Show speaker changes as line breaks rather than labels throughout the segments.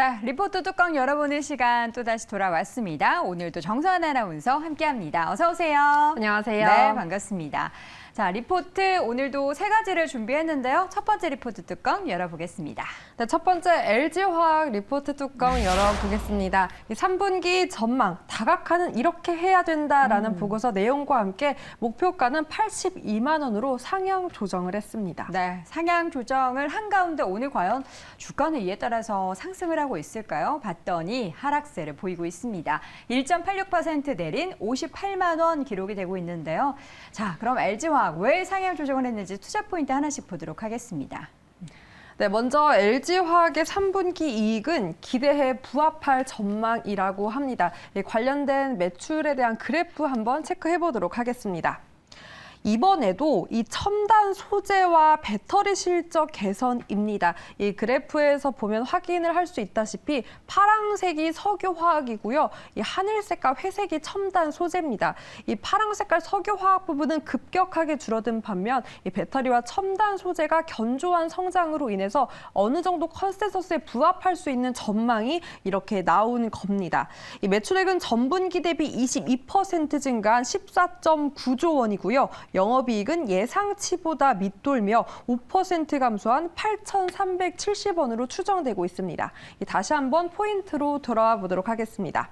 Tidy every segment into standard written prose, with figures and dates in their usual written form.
네, 리포트 뚜껑 열어보는 시간 또다시 돌아왔습니다. 오늘도 정서한 아나운서 함께합니다. 어서 오세요.
안녕하세요.
네, 반갑습니다. 자, 리포트 오늘도 세 가지를 준비했는데요. 첫 번째 리포트 뚜껑 열어보겠습니다.
네, 첫 번째 LG화학 리포트 뚜껑 열어보겠습니다. 이 3분기 전망, 다각화는 이렇게 해야 된다라는 보고서 내용과 함께 목표가는 82만 원으로 상향 조정을 했습니다.
네, 상향 조정을 한 가운데 오늘 과연 주가는 이에 따라서 상승을 하고 있을까요? 봤더니 하락세를 보이고 있습니다. 1.86% 내린 58만 원 기록이 되고 있는데요. 자, 그럼 LG화학 왜 상향 조정을 했는지 투자 포인트 하나씩 보도록 하겠습니다.
네, 먼저 LG화학의 3분기 이익은 기대에 부합할 전망이라고 합니다. 관련된 매출에 대한 그래프 한번 체크해 보도록 하겠습니다. 이번에도 이 첨단 소재와 배터리 실적 개선입니다. 이 그래프에서 보면 확인을 할 수 있다시피 파랑색이 석유화학이고요. 이 하늘색과 회색이 첨단 소재입니다. 이 파랑색깔 석유화학 부분은 급격하게 줄어든 반면 이 배터리와 첨단 소재가 견조한 성장으로 인해서 어느 정도 컨센서스에 부합할 수 있는 전망이 이렇게 나온 겁니다. 이 매출액은 전분기 대비 22% 증가한 14.9조 원이고요. 영업이익은 예상치보다 밑돌며 5% 감소한 8,370원으로 추정되고 있습니다. 다시 한번 포인트로 돌아와 보도록 하겠습니다.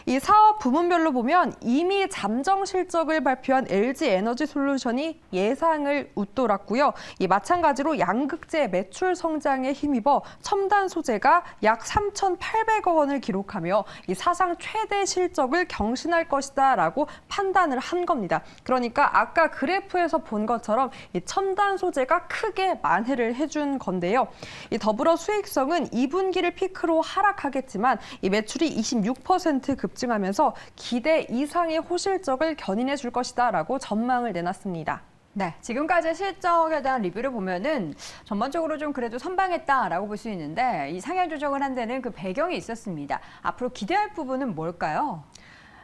이 사업 부문별로 보면 이미 잠정 실적을 발표한 LG에너지솔루션이 예상을 웃돌았고요. 이 마찬가지로 양극재 매출 성장에 힘입어 첨단 소재가 약 3,800억 원을 기록하며 이 사상 최대 실적을 경신할 것이다라고 판단을 한 겁니다. 그러니까 아까 그래프에서 본 것처럼 이 첨단 소재가 크게 만회를 해준 건데요. 이 더불어 수익성은 2분기를 피크로 하락하겠지만 이 매출이 26% 급증하면서 기대 이상의 호실적을 견인해 줄 것이다라고 전망을 내놨습니다.
네, 지금까지 실적에 대한 리뷰를 보면은 전반적으로 좀 그래도 선방했다라고 볼 수 있는데 이 상향 조정을 한 데는 그 배경이 있었습니다. 앞으로 기대할 부분은 뭘까요?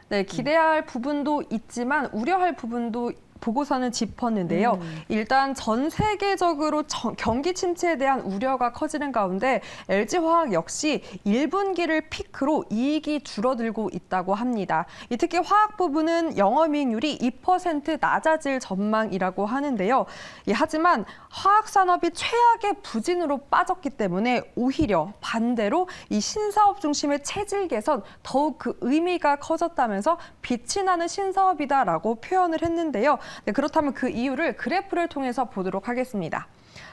네, 기대할 부분도 있지만 우려할 부분도 보고서는 짚었는데요. 일단 전 세계적으로 경기 침체에 대한 우려가 커지는 가운데 LG화학 역시 1분기를 피크로 이익이 줄어들고 있다고 합니다. 특히 화학 부분은 영업이익률이 2% 낮아질 전망이라고 하는데요. 하지만 화학 산업이 최악의 부진으로 빠졌기 때문에 오히려 반대로 이 신사업 중심의 체질 개선 더욱 그 의미가 커졌다면서 빛이 나는 신사업이다라고 표현을 했는데요. 네, 그렇다면 그 이유를 그래프를 통해서 보도록 하겠습니다.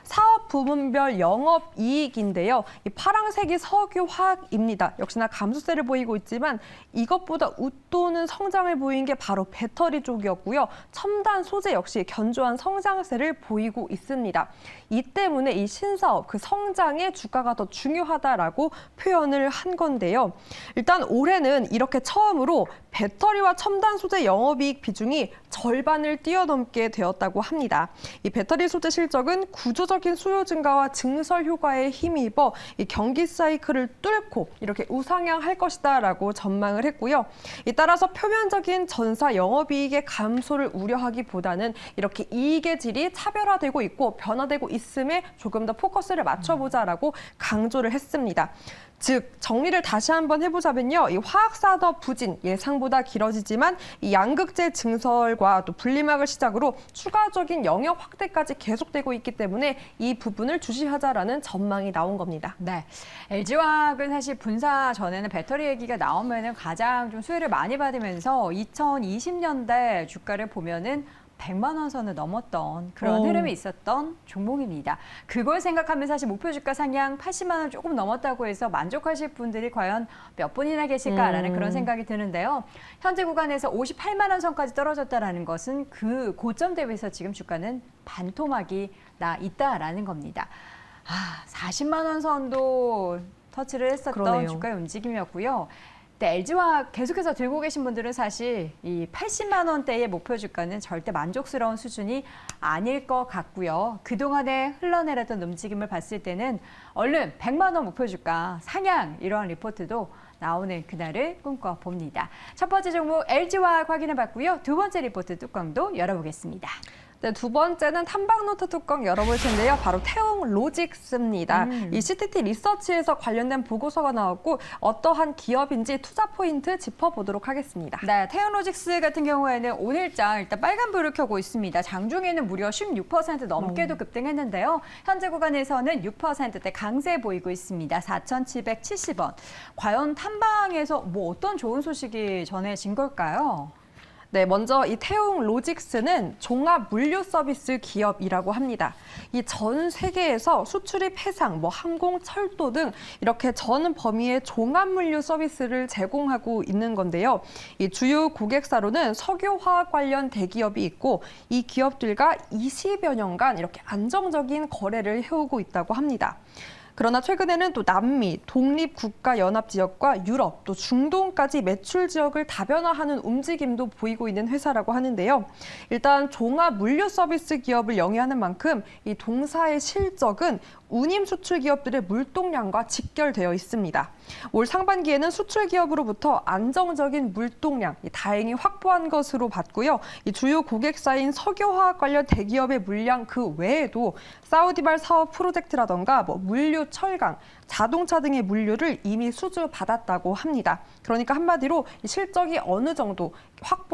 사업 부문별 영업이익인데요. 이 파랑색이 석유화학입니다. 역시나 감소세를 보이고 있지만 이것보다 웃도는 성장을 보인 게 바로 배터리 쪽이었고요. 첨단 소재 역시 견조한 성장세를 보이고 있습니다. 이 때문에 이 신사업, 그 성장의 주가가 더 중요하다라고 표현을 한 건데요. 일단 올해는 이렇게 처음으로 배터리와 첨단 소재 영업이익 비중이 절반을 뛰어넘게 되었다고 합니다. 이 배터리 소재 실적은 구조적인 수요 증가와 증설 효과에 힘입어 이 경기 사이클을 뚫고 이렇게 우상향할 것이다라고 전망을 했고요. 따라서 표면적인 전사 영업이익의 감소를 우려하기보다는 이렇게 이익의 질이 차별화되고 있고 변화되고 있음에 조금 더 포커스를 맞춰보자라고 강조를 했습니다. 즉 정리를 다시 한번 해보자면요. 이 화학산업 부진 예상보다 길어지지만 이 양극재 증설과 또 분리막을 시작으로 추가적인 영역 확대까지 계속되고 있기 때문에 이 부분을 주시하자라는 전망이 나온 겁니다.
네, LG화학은 사실 분사 전에는 배터리 얘기가 나오면은 가장 좀 수혜를 많이 받으면서 2020년대 주가를 보면은 100만 원 선을 넘었던 그런 흐름이 있었던 종목입니다. 그걸 생각하면 사실 목표 주가 상향 80만 원 조금 넘었다고 해서 만족하실 분들이 과연 몇 분이나 계실까라는 그런 생각이 드는데요. 현재 구간에서 58만 원 선까지 떨어졌다라는 것은 그 고점 대비해서 지금 주가는 반토막이 나 있다라는 겁니다. 40만 원 선도 터치를 했었던
그러네요.
주가의 움직임이었고요. 네, LG화학 계속해서 들고 계신 분들은 사실 이 80만 원대의 목표 주가는 절대 만족스러운 수준이 아닐 것 같고요. 그동안에 흘러내렸던 움직임을 봤을 때는 얼른 100만 원 목표 주가 상향 이러한 리포트도 나오는 그날을 꿈꿔봅니다. 첫 번째 종목 LG화학 확인해봤고요. 두 번째 리포트 뚜껑도 열어보겠습니다.
네, 두 번째는 탐방노트 뚜껑 열어볼 텐데요. 바로 태웅 로직스입니다. 이 CTT 리서치에서 관련된 보고서가 나왔고 어떠한 기업인지 투자 포인트 짚어보도록 하겠습니다.
네, 태연로직스 같은 경우에는 오늘장 일단 빨간불을 켜고 있습니다. 장중에는 무려 16% 넘게도 급등했는데요. 현재 구간에서는 6%대 강세 보이고 있습니다. 4,770원. 과연 탐방에서 뭐 어떤 좋은 소식이 전해진 걸까요?
네, 먼저 이 태웅 로직스는 종합 물류 서비스 기업이라고 합니다. 이 전 세계에서 수출입 해상, 항공, 철도 등 이렇게 전 범위의 종합 물류 서비스를 제공하고 있는 건데요. 이 주요 고객사로는 석유화학 관련 대기업이 있고 이 기업들과 20여 년간 이렇게 안정적인 거래를 해오고 있다고 합니다. 그러나 최근에는 또 남미, 독립국가연합지역과 유럽, 또 중동까지 매출 지역을 다변화하는 움직임도 보이고 있는 회사라고 하는데요. 일단 종합 물류 서비스 기업을 영위하는 만큼 이 동사의 실적은 운임 수출 기업들의 물동량과 직결되어 있습니다. 올 상반기에는 수출 기업으로부터 안정적인 물동량 다행히 확보한 것으로 봤고요. 이 주요 고객사인 석유화학 관련 대기업의 물량 그 외에도 사우디발 사업 프로젝트라던가 물류, 철강, 자동차 등의 물류를 이미 수주받았다고 합니다. 그러니까 한마디로 실적이 어느 정도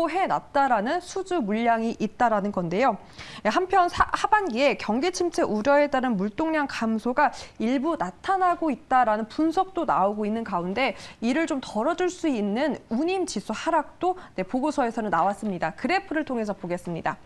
확보해놨다라는 수주 물량이 있다라는 건데요. 한편 하반기에 경기 침체 우려에 따른 물동량 감소가 일부 나타나고 있다라는 분석도 나오고 있는 가운데 이를 좀 덜어줄 수 있는 운임 지수 하락도 보고서에서는 나왔습니다. 그래프를 통해서 보겠습니다.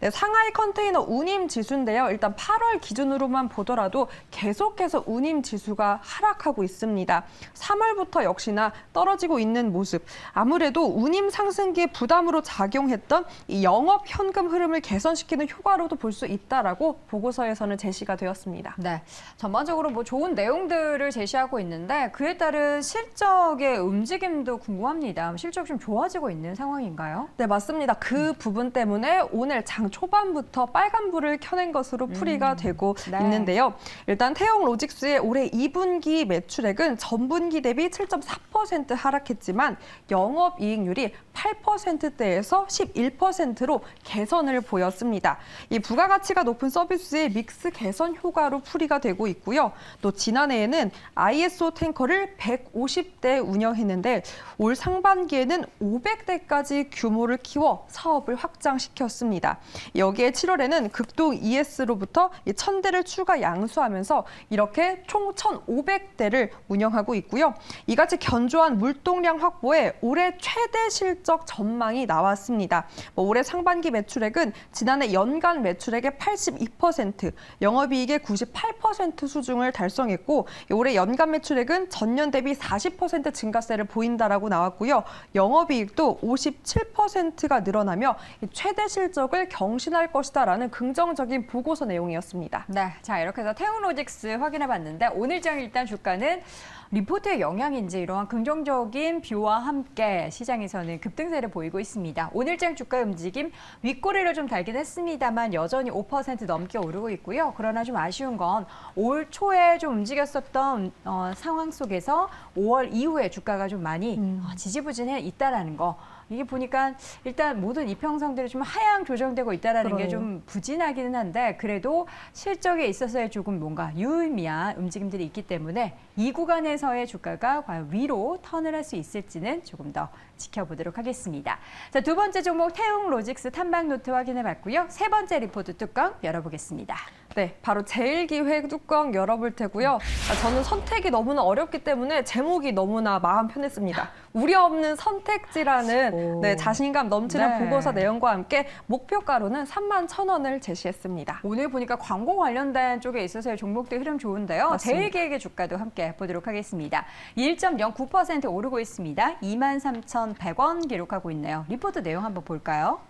네, 상하이 컨테이너 운임 지수인데요. 일단 8월 기준으로만 보더라도 계속해서 운임 지수가 하락하고 있습니다. 3월부터 역시나 떨어지고 있는 모습. 아무래도 운임 상승기에 부담으로 작용했던 이 영업 현금 흐름을 개선시키는 효과로도 볼 수 있다라고 보고서에서는 제시가 되었습니다.
네, 전반적으로 좋은 내용들을 제시하고 있는데 그에 따른 실적의 움직임도 궁금합니다. 실적 좀 좋아지고 있는 상황인가요?
네, 맞습니다. 그 부분 때문에 오늘 장 초반부터 빨간불을 켜낸 것으로 풀이가 되고
네.
있는데요. 일단 태웅 로직스의 올해 2분기 매출액은 전분기 대비 7.4% 하락했지만 영업이익률이 8%대에서 11%로 개선을 보였습니다. 이 부가가치가 높은 서비스의 믹스 개선 효과로 풀이가 되고 있고요. 또 지난해에는 ISO 탱커를 150대 운영했는데 올 상반기에는 500대까지 규모를 키워 사업을 확장시켰습니다. 여기에 7월에는 극동 ES로부터 1000대를 추가 양수하면서 이렇게 총 1500대를 운영하고 있고요. 이같이 견조한 물동량 확보에 올해 최대 실적 전망이 나왔습니다. 올해 상반기 매출액은 지난해 연간 매출액의 82%, 영업이익의 98% 수준을 달성했고 올해 연간 매출액은 전년 대비 40% 증가세를 보인다라고 나왔고요. 영업이익도 57%가 늘어나며 최대 실적을 경신할 것이다라는 긍정적인 보고서 내용이었습니다.
네, 자 이렇게 해서 태웅로직스 확인해봤는데 오늘장 일단 주가는 리포트의 영향인지 이러한 긍정적인 뷰와 함께 시장에서는 급등세를 보이고 있습니다. 오늘장 주가 움직임 윗꼬리를 좀 달긴 했습니다만 여전히 5% 넘게 오르고 있고요. 그러나 좀 아쉬운 건 올 초에 좀 움직였었던 상황 속에서 5월 이후에 주가가 좀 많이 지지부진해 있다라는 거. 이게 보니까 일단 모든 이평선들이 좀 하향 조정되고 있다는 게 좀 부진하기는 한데 그래도 실적에 있어서의 조금 뭔가 유의미한 움직임들이 있기 때문에 이 구간에서의 주가가 과연 위로 턴을 할 수 있을지는 조금 더 지켜보도록 하겠습니다. 자, 두 번째 종목 태웅 로직스 탐방노트 확인해봤고요. 세 번째 리포트 뚜껑 열어보겠습니다.
네, 바로 제일기획 뚜껑 열어볼 테고요. 저는 선택이 너무나 어렵기 때문에 제목이 너무나 마음 편했습니다. 우려 없는 선택지라는 자신감 넘치는 보고서 내용과 함께 목표가로는 31,000원을 제시했습니다.
오늘 보니까 광고 관련된 쪽에 있어서의 종목들 흐름 좋은데요.
맞습니다.
제일기획의 주가도 함께 보도록 하겠습니다. 1.09% 오르고 있습니다. 23,100원 기록하고 있네요. 리포트 내용 한번 볼까요?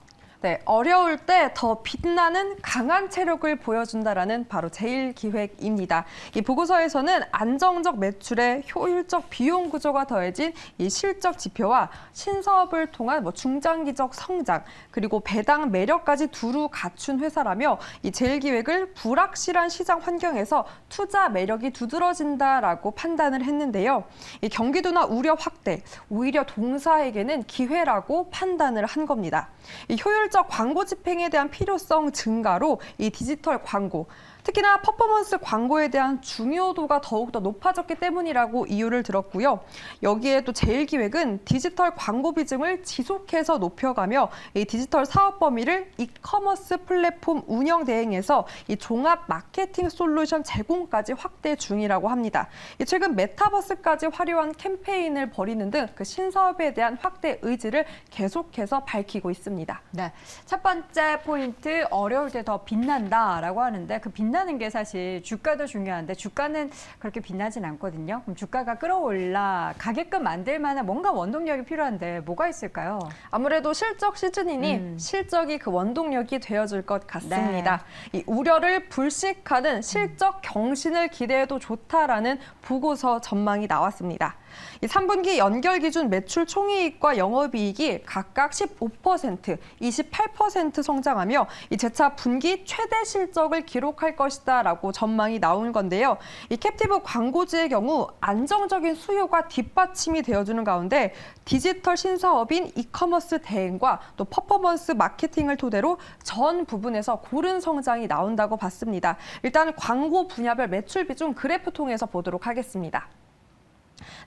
네, 어려울 때 더 빛나는 강한 체력을 보여준다라는 바로 제일기획입니다. 이 보고서에서는 안정적 매출에 효율적 비용 구조가 더해진 이 실적 지표와 신사업을 통한 중장기적 성장 그리고 배당 매력까지 두루 갖춘 회사라며 이 제일기획을 불확실한 시장 환경에서 투자 매력이 두드러진다라고 판단을 했는데요. 이 경기도나 우려 확대, 오히려 동사에게는 기회라고 판단을 한 겁니다. 이 효율 효율적 광고 집행에 대한 필요성 증가로 이 디지털 광고, 특히나 퍼포먼스 광고에 대한 중요도가 더욱더 높아졌기 때문이라고 이유를 들었고요. 여기에 또 제일기획은 디지털 광고 비중을 지속해서 높여가며 이 디지털 사업 범위를 이커머스 플랫폼 운영 대행에서 이 종합 마케팅 솔루션 제공까지 확대 중이라고 합니다. 최근 메타버스까지 활용한 캠페인을 벌이는 등 그 신사업에 대한 확대 의지를 계속해서 밝히고 있습니다.
네, 첫 번째 포인트, 어려울 때 더 빛난다라고 하는데 그 빛나는 게 사실 주가도 중요한데 주가는 그렇게 빛나진 않거든요. 그럼 주가가 끌어올라가게끔 만들 만한 뭔가 원동력이 필요한데 뭐가 있을까요?
아무래도 실적 시즌이니 실적이 그 원동력이 되어줄 것 같습니다. 이 우려를 불식하는 실적 경신을 기대해도 좋다라는 보고서 전망이 나왔습니다. 이 3분기 연결 기준 매출 총이익과 영업이익이 각각 15%, 28% 성장하며 이 재차 분기 최대 실적을 기록할 것이다라고 전망이 나온 건데요. 이 캡티브 광고주의 경우 안정적인 수요가 뒷받침이 되어주는 가운데 디지털 신사업인 이커머스 대행과 또 퍼포먼스 마케팅을 토대로 전 부분에서 고른 성장이 나온다고 봤습니다. 일단 광고 분야별 매출 비중 그래프 통해서 보도록 하겠습니다.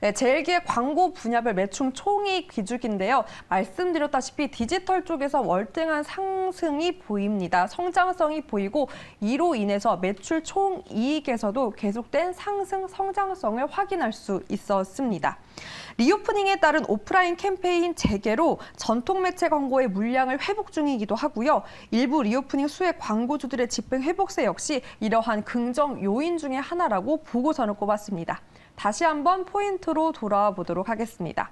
네, 제일기획 광고 분야별 매출 총이익 기준인데요. 말씀드렸다시피 디지털 쪽에서 월등한 상승이 보입니다. 성장성이 보이고 이로 인해서 매출 총이익에서도 계속된 상승 성장성을 확인할 수 있었습니다. 리오프닝에 따른 오프라인 캠페인 재개로 전통 매체 광고의 물량을 회복 중이기도 하고요. 일부 리오프닝 수혜 광고주들의 집행 회복세 역시 이러한 긍정 요인 중에 하나라고 보고서는 꼽았습니다. 다시 한번 포인트로 돌아와 보도록 하겠습니다.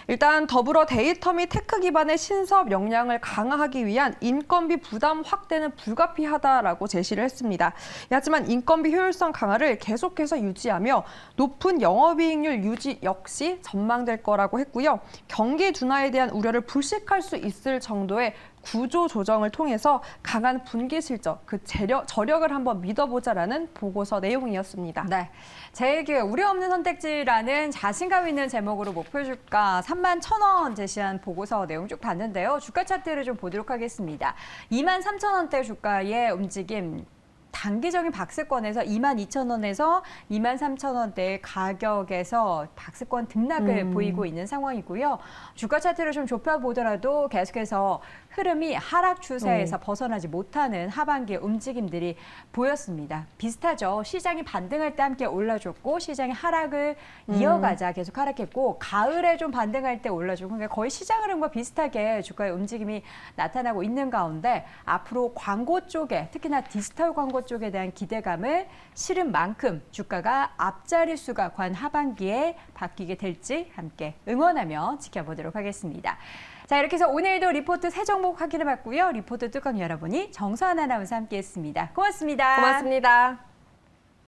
일단 더불어 데이터 및 테크 기반의 신사업 역량을 강화하기 위한 인건비 부담 확대는 불가피하다라고 제시를 했습니다. 하지만 인건비 효율성 강화를 계속해서 유지하며 높은 영업이익률 유지 역시 전망될 거라고 했고요. 경기 둔화에 대한 우려를 불식할 수 있을 정도의 구조 조정을 통해서 강한 분기 실적, 그 저력을 한번 믿어보자라는 보고서 내용이었습니다.
네, 제일기획 우려 없는 선택지라는 자신감 있는 제목으로 목표 주가 31,000원 제시한 보고서 내용 쭉 봤는데요. 주가 차트를 좀 보도록 하겠습니다. 23,000원대 주가의 움직임. 단기적인 박스권에서 22,000원에서 23,000원대 가격에서 박스권 등락을 보이고 있는 상황이고요. 주가 차트를 좀 좁혀보더라도 계속해서 흐름이 하락 추세에서 벗어나지 못하는 하반기의 움직임들이 보였습니다. 비슷하죠. 시장이 반등할 때 함께 올라줬고 시장의 하락을 이어가자 계속 하락했고 가을에 좀 반등할 때 올라주고 그러니까 거의 시장 흐름과 비슷하게 주가의 움직임이 나타나고 있는 가운데 앞으로 광고 쪽에 특히나 디지털 광고 쪽에 대한 기대감을 실은 만큼 주가가 앞자리 수가 관 하반기에 바뀌게 될지 함께 응원하며 지켜보도록 하겠습니다. 자, 이렇게 해서 오늘도 리포트 세 종목 확인해 봤고요. 리포트 뚜껑 열어보니 정서한 아나운서 함께했습니다. 고맙습니다.
고맙습니다.